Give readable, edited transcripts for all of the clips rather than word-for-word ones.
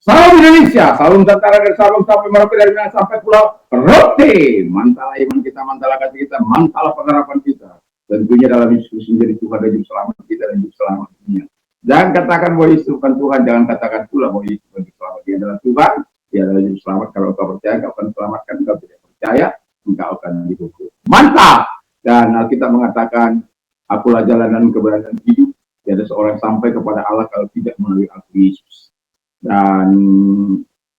Salam Indonesia, salam Nusantara dan salam sampai Merauke dari Minang sampai Pulau Rote. Mantap iman kita, mantap kasih kita, mantap pengharapan kita. Tentunya dalam diskusi menjadi Tuhan dan hidup selamat kita dan hidup selamat dunia. Jangan katakan bahwa Yesus bukan Tuhan, jangan katakan pula bahwa Yesus bukan selamat. Dia adalah Tuhan, dia adalah hidup selamat. Kalau kau percaya, kau akan selamatkan. Kalau tidak percaya, engkau akan dihukum. Mantap! Dan Alkitab mengatakan, akulah jalan dan kebenaran hidup. Tiada seorang sampai kepada Allah kalau tidak melalui aku Yesus. Dan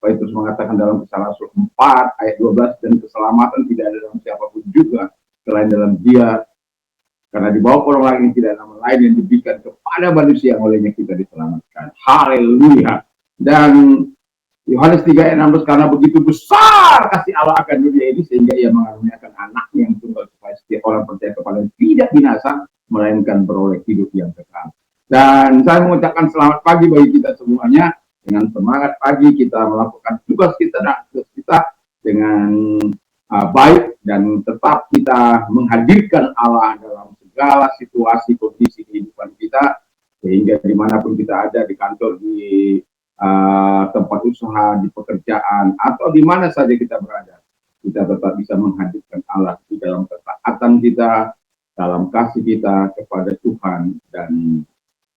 Petrus mengatakan dalam Kisah Rasul 4 ayat 12, dan keselamatan tidak ada dalam siapapun juga selain dalam Dia, karena di bawah orang lain tidak ada nama lain yang diberikan kepada manusia yang olehnya kita diselamatkan. Haleluya. Dan Yohanes 3 ayat 16, karena begitu besar kasih Allah akan dunia ini sehingga Ia mengaruniakan anaknya yang tunggal supaya setiap orang percaya kepadanya tidak binasa melainkan beroleh hidup yang kekal. Dan saya mengucapkan selamat pagi bagi kita semuanya. Dengan semangat pagi kita melakukan tugas kita dan tugas kita dengan baik, dan tetap kita menghadirkan Allah dalam segala situasi kondisi kehidupan kita, sehingga dimanapun kita ada, di kantor, di tempat usaha, di pekerjaan, atau di mana saja kita berada, kita tetap bisa menghadirkan Allah di dalam ketaatan kita, dalam kasih kita kepada Tuhan dan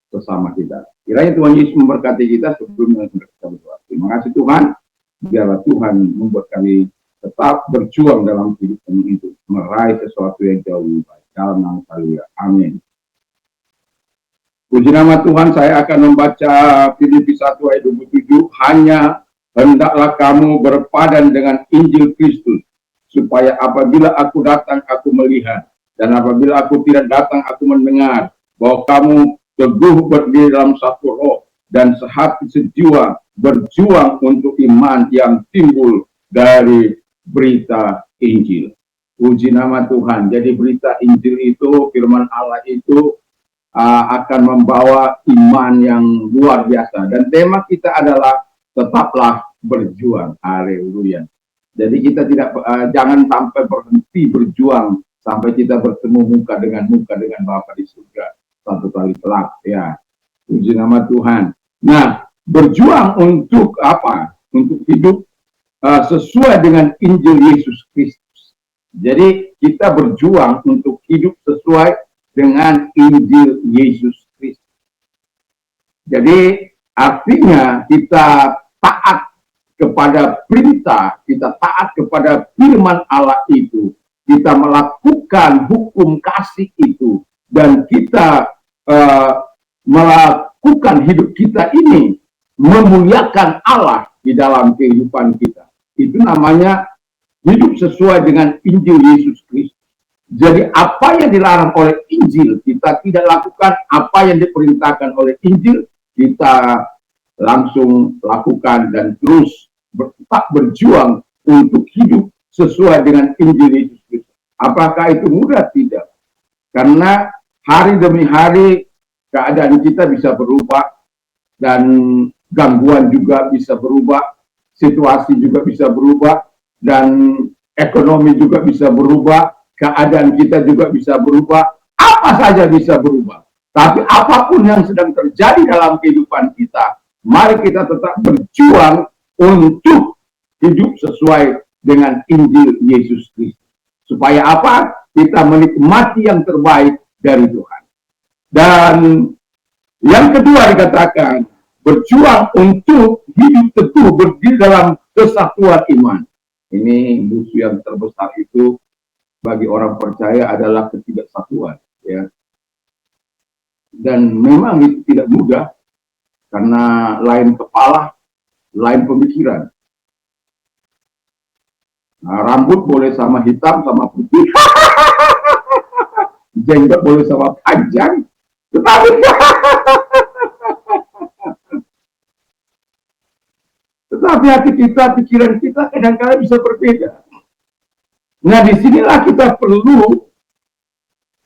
bersama kita. Kiranya Tuhan Yesus memberkati kita sebelum kita berdoa. Terima kasih Tuhan, biarlah Tuhan membuat kami tetap berjuang dalam hidup kami untuk meraih sesuatu yang jauh lebih baik. Dalam nama Haleluya. Amin. Puji nama Tuhan, saya akan membaca Filipi 1 ayat 27. Hanya hendaklah kamu berpadan dengan Injil Kristus, supaya apabila aku datang, aku melihat, dan apabila aku tidak datang, aku mendengar, bahwa kamu teguh berdiri dalam satu roh dan sehati sejiwa berjuang untuk iman yang timbul dari berita Injil. Puji nama Tuhan. Jadi berita Injil itu, firman Allah itu akan membawa iman yang luar biasa. Dan tema kita adalah tetaplah berjuang. Haleluya. Jadi kita tidak jangan sampai berhenti berjuang sampai kita bertemu muka dengan Bapa di surga satu kali kelak, ya. Puji nama Tuhan. Nah, berjuang untuk apa? Untuk hidup sesuai dengan Injil Yesus Kristus. Jadi kita berjuang untuk hidup sesuai dengan Injil Yesus Kristus. Jadi artinya kita taat kepada perintah, kita taat kepada firman Allah itu, kita melakukan hukum kasih itu, dan kita melakukan hidup kita ini memuliakan Allah di dalam kehidupan kita. Itu namanya hidup sesuai dengan Injil Yesus Kristus. Jadi apa yang dilarang oleh Injil kita tidak lakukan, apa yang diperintahkan oleh Injil kita langsung lakukan, dan terus tetap berjuang untuk hidup sesuai dengan Injil Yesus Kristus. Apakah itu mudah? Tidak. Karena hari demi hari keadaan kita bisa berubah, dan gangguan juga bisa berubah, situasi juga bisa berubah, dan ekonomi juga bisa berubah, keadaan kita juga bisa berubah, apa saja bisa berubah. Tapi apapun yang sedang terjadi dalam kehidupan kita, mari kita tetap berjuang untuk hidup sesuai dengan Injil Yesus Kristus. Supaya apa? Kita menikmati yang terbaik dari Tuhan. Dan yang kedua dikatakan, berjuang untuk hidup teguh berdiri dalam kesatuan iman. Ini musuh yang terbesar itu bagi orang percaya adalah ketidaksatuan, ya. Dan memang itu tidak mudah, karena lain kepala, lain pemikiran. Nah, rambut boleh sama hitam sama putih. Jenggot boleh sama panjang, tetapi hati kita, pikiran kita kadang-kadang bisa berbeda. Nah, disinilah kita perlu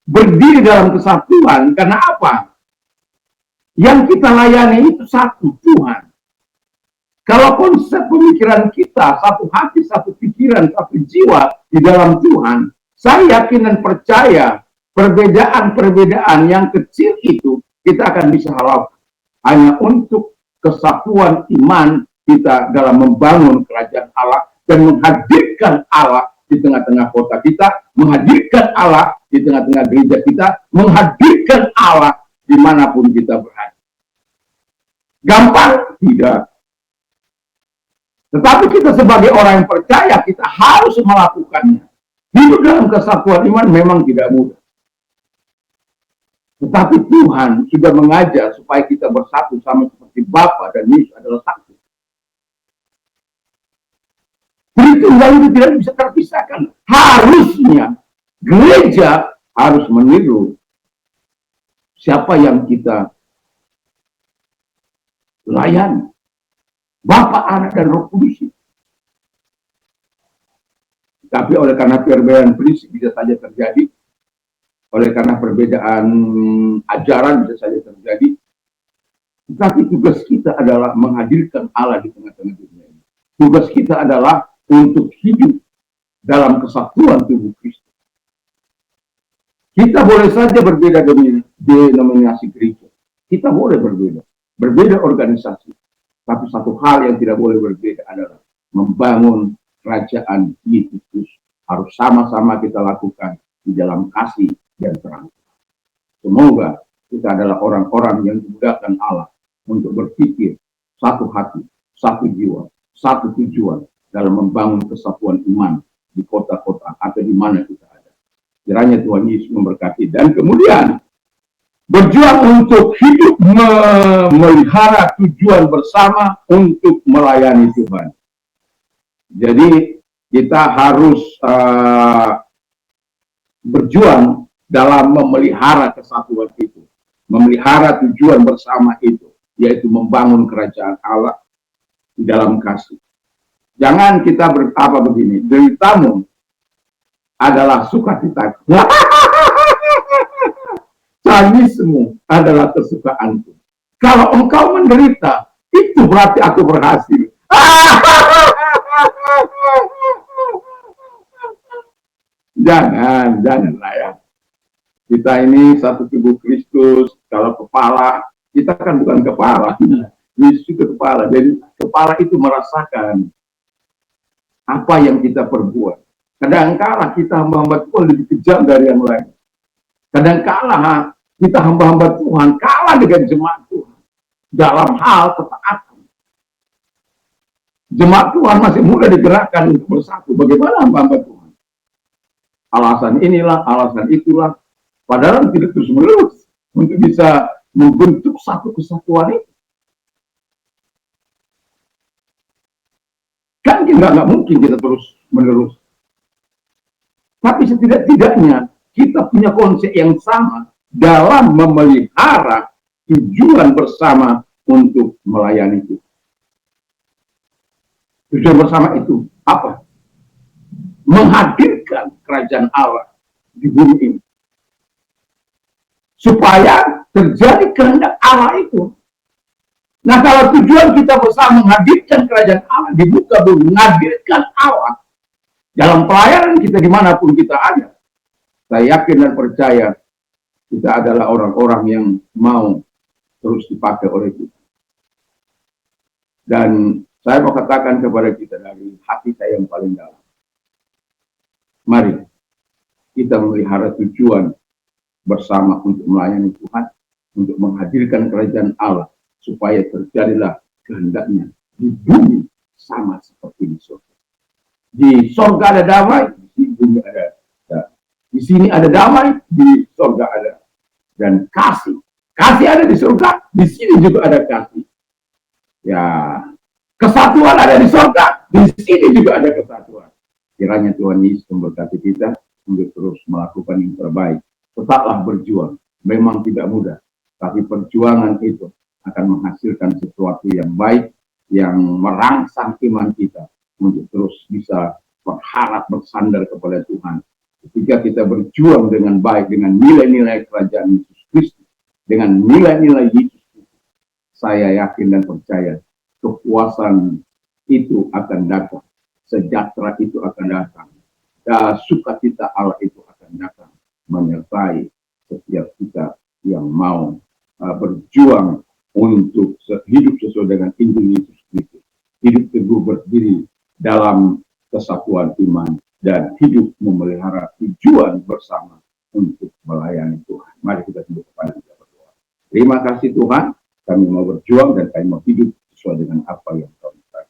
berdiri dalam kesatuan. Karena apa? Yang kita layani itu satu, Tuhan. Kalau konsep pemikiran kita, satu hati, satu pikiran, satu jiwa di dalam Tuhan, saya yakin dan percaya perbedaan-perbedaan yang kecil itu kita akan bisa harapkan hanya untuk kesatuan iman kita dalam membangun kerajaan Allah dan menghadirkan Allah di tengah-tengah kota kita, menghadirkan Allah di tengah-tengah gereja kita, menghadirkan Allah dimanapun kita berada. Gampang? Tidak. Tetapi kita sebagai orang yang percaya, kita harus melakukannya. Hidup dalam kesatuan iman memang tidak mudah. Tetapi Tuhan sudah mengajar supaya kita bersatu sama seperti Bapa dan Yesus adalah satu. Tritunggal itu tidak bisa terpisahkan. Harusnya gereja harus meniru siapa yang kita layani. Bapa, Anak, dan Roh Kudus. Tapi oleh karena perbedaan prinsip bisa saja terjadi, oleh karena perbedaan ajaran bisa saja terjadi, tetapi tugas kita adalah menghadirkan Allah di tengah-tengah dunia ini. Tugas kita adalah untuk hidup dalam kesatuan tubuh Kristus. Kita boleh saja berbeda denominasi gereja. Kita boleh berbeda organisasi. Tapi satu hal yang tidak boleh berbeda adalah membangun kerajaan Yesus. Harus sama-sama kita lakukan di dalam kasih dan terang. Semoga kita adalah orang-orang yang dimudahkan Allah untuk berpikir satu hati, satu jiwa, satu tujuan dalam membangun kesatuan iman di kota-kota atau di mana kita ada. Kiranya Tuhan Yesus memberkati. Dan kemudian berjuang untuk hidup memelihara tujuan bersama untuk melayani Tuhan. Jadi kita harus berjuang dalam memelihara kesatuan itu, memelihara tujuan bersama itu, yaitu membangun kerajaan Allah di dalam kasih. Jangan kita begini, deritamu adalah sukacita. Tangismu adalah kesukaanku. Kalau engkau menderita, itu berarti aku berhasil. Janganlah ya. Kita ini satu tubuh Kristus. Kalau kepala, kita kan bukan kepala. Yesus itu kepala. Jadi kepala itu merasakan apa yang kita perbuat. Kadang-kala kita hamba-hamba Tuhan lebih kejam dari yang lain. Kadang-kala kita hamba-hamba Tuhan kalah dengan jemaat Tuhan dalam hal ketaatan. Jemaat Tuhan masih mudah digerakkan untuk bersatu. Bagaimana hamba-hamba Tuhan? Alasan inilah, alasan itulah. Padahal tidak terus-menerus untuk bisa membentuk satu kesatuan itu. Kan nggak mungkin kita terus-menerus. Tapi setidak-tidaknya kita punya konsep yang sama dalam memelihara tujuan bersama untuk melayani Tuhan. Tujuan bersama itu apa? Menghadirkan kerajaan Allah di bumi ini. Supaya terjadi kehendak Allah itu. Nah, kalau tujuan kita bersama menghadirkan kerajaan Allah di muka bumi, menghadirkan Allah dalam pelayanan kita dimanapun kita ada, saya yakin dan percaya kita adalah orang-orang yang mau terus dipakai oleh Tuhan. Dan saya mau katakan kepada kita dari hati saya yang paling dalam. Mari kita memelihara tujuan bersama untuk melayani Tuhan, untuk menghadirkan kerajaan Allah, supaya terjadilah kehendaknya di bumi sama seperti di surga. Di surga ada damai, di bumi ada. Di sini ada damai, di surga ada. Dan kasih. Kasih ada di surga, di sini juga ada kasih. Ya, kesatuan ada di surga, di sini juga ada kesatuan. Kiranya Tuhan Yesus memberkati kita untuk terus melakukan yang terbaik. Tetaplah berjuang. Memang tidak mudah, tapi perjuangan itu akan menghasilkan sesuatu yang baik, yang merangsang iman kita untuk terus bisa berharap bersandar kepada Tuhan. Ketika kita berjuang dengan baik, dengan nilai-nilai kerajaan Yesus Kristus, dengan nilai-nilai Yesus Kristus, saya yakin dan percaya kepuasan itu akan datang, sejahtera itu akan datang, dan sukacita Allah itu akan datang menyertai setiap kita yang mau berjuang untuk hidup sesuai dengan Injil Yesus Kristus, dalam kesatuan iman dan hidup memelihara tujuan bersama untuk melayani Tuhan. Mari kita tunduk kepada kita berdoa. Terima kasih Tuhan, kami mau berjuang dan kami mau hidup sesuai dengan apa yang Kau minta.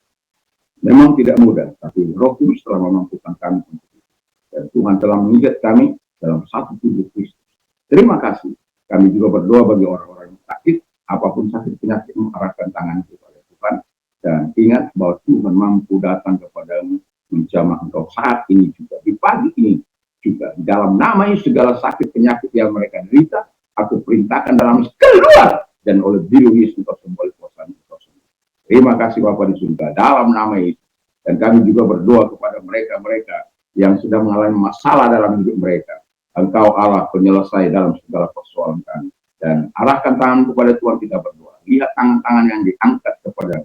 Memang tidak mudah, tapi Roh Kudus telah memampukan kami untuk itu. Dan Tuhan telah mengikat kami dalam satu tubuh Kristus. Terima kasih. Kami juga berdoa bagi orang-orang yang sakit, apapun sakit penyakit, mengarahkan tangan kepada Tuhan. Dan ingat bahwa Tuhan mampu datang kepadamu, menjamah engkau saat ini juga, di pagi ini juga. Dalam nama Yesus, segala sakit penyakit yang mereka derita, aku perintahkan dalam keluar, dan oleh biru Yesus engkau sembuh, oleh kuasa engkau sembuh. Terima kasih Bapa di surga, dalam nama Yesus. Dan kami juga berdoa kepada mereka-mereka yang sudah mengalami masalah dalam hidup mereka. Engkau Allah penyelesai dalam segala persoalan kami. Dan arahkan tangan kepada Tuhan, kita berdoa. Lihat tangan-tangan yang diangkat kepada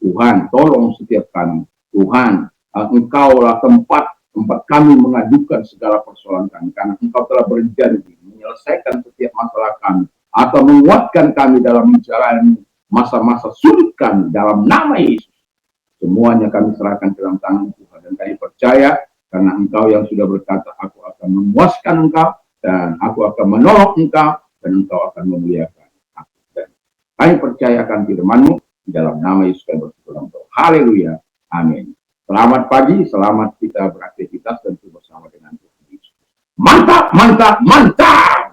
Tuhan, tolong setiap kami. Tuhan, Engkaulah tempat kami mengajukan segala persoalan kami. Karena Engkau telah berjanji menyelesaikan setiap masalah kami. Atau menguatkan kami dalam menjalani masa-masa sulit kami dalam nama Yesus. Semuanya kami serahkan ke dalam tangan Tuhan. Dan kami percaya karena Engkau yang sudah berkata, aku akan memuaskan Engkau dan aku akan menolong Engkau dan Engkau akan memuliakan aku. Dan kami percayakan firman-Mu di dalam nama Yesus kami bersyukur. Haleluya. Amin. Selamat pagi, selamat kita beraktivitas dan bersama dengan Tuhan Yesus. Mantap, mantap, mantap.